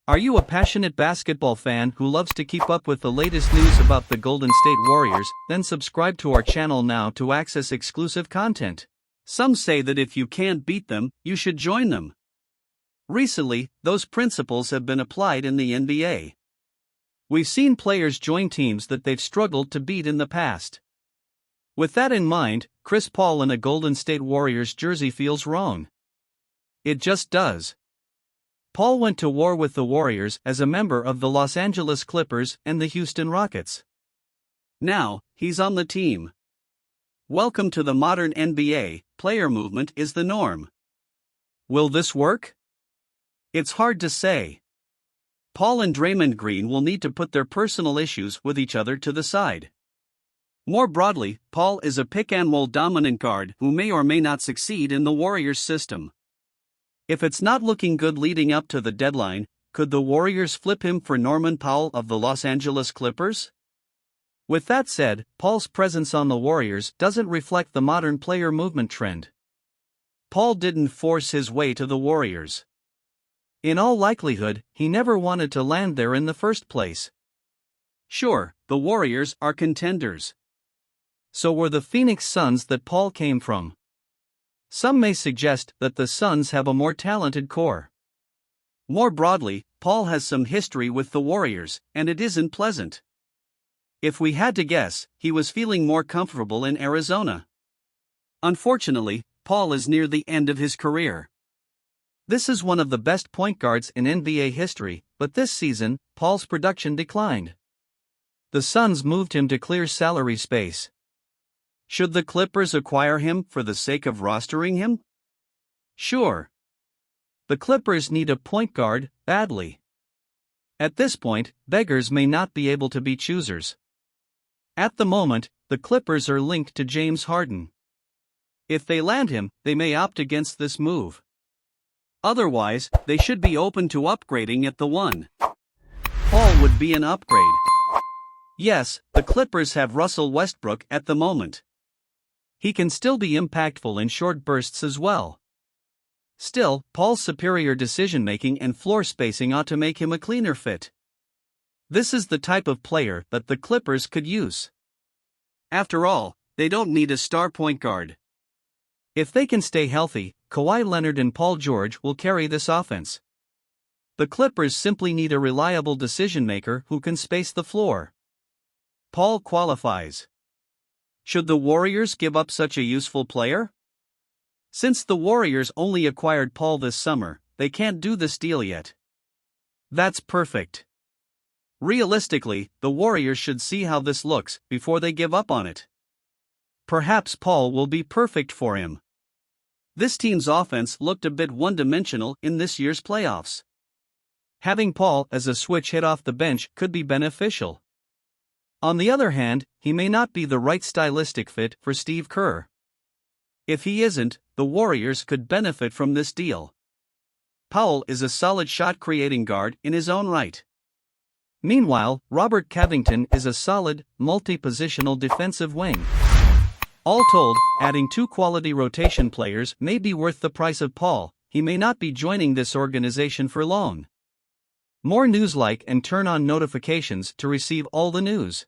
Are you a passionate basketball fan who loves to keep up with the latest news about the Golden State Warriors? Then subscribe to our channel now to access exclusive content. Some say that if you can't beat them, you should join them. Recently, those principles have been applied in the NBA. We've seen players join teams that they've struggled to beat in the past. With that in mind, Chris Paul in a Golden State Warriors jersey feels wrong. It just does. Paul went to war with the Warriors as a member of the Los Angeles Clippers and the Houston Rockets. Now, he's on the team. Welcome to the modern NBA, player movement is the norm. Will this work? It's hard to say. Paul and Draymond Green will need to put their personal issues with each other to the side. More broadly, Paul is a pick-and-roll dominant guard who may or may not succeed in the Warriors system. If it's not looking good leading up to the deadline, could the Warriors flip him for Norman Powell of the Los Angeles Clippers? With that said, Paul's presence on the Warriors doesn't reflect the modern player movement trend. Paul didn't force his way to the Warriors. In all likelihood, he never wanted to land there in the first place. Sure, the Warriors are contenders. So were the Phoenix Suns that Paul came from. Some may suggest that the Suns have a more talented core. More broadly, Paul has some history with the Warriors, and it isn't pleasant. If we had to guess, he was feeling more comfortable in Arizona. Unfortunately, Paul is near the end of his career. This is one of the best point guards in NBA history, but this season, Paul's production declined. The Suns moved him to clear salary space. Should the Clippers acquire him for the sake of rostering him? Sure. The Clippers need a point guard, badly. At this point, beggars may not be able to be choosers. At the moment, the Clippers are linked to James Harden. If they land him, they may opt against this move. Otherwise, they should be open to upgrading at the one. Paul would be an upgrade. Yes, the Clippers have Russell Westbrook at the moment. He can still be impactful in short bursts as well. Still, Paul's superior decision-making and floor spacing ought to make him a cleaner fit. This is the type of player that the Clippers could use. After all, they don't need a star point guard. If they can stay healthy, Kawhi Leonard and Paul George will carry this offense. The Clippers simply need a reliable decision-maker who can space the floor. Paul qualifies. Should the Warriors give up such a useful player? Since the Warriors only acquired Paul this summer, they can't do this deal yet. That's perfect. Realistically, the Warriors should see how this looks before they give up on it. Perhaps Paul will be perfect for him. This team's offense looked a bit one-dimensional in this year's playoffs. Having Paul as a switch hit off the bench could be beneficial. On the other hand, he may not be the right stylistic fit for Steve Kerr. If he isn't, the Warriors could benefit from this deal. Powell is a solid shot-creating guard in his own right. Meanwhile, Robert Covington is a solid, multi-positional defensive wing. All told, adding two quality rotation players may be worth the price of Paul. He may not be joining this organization for long. More news, like and turn on notifications to receive all the news.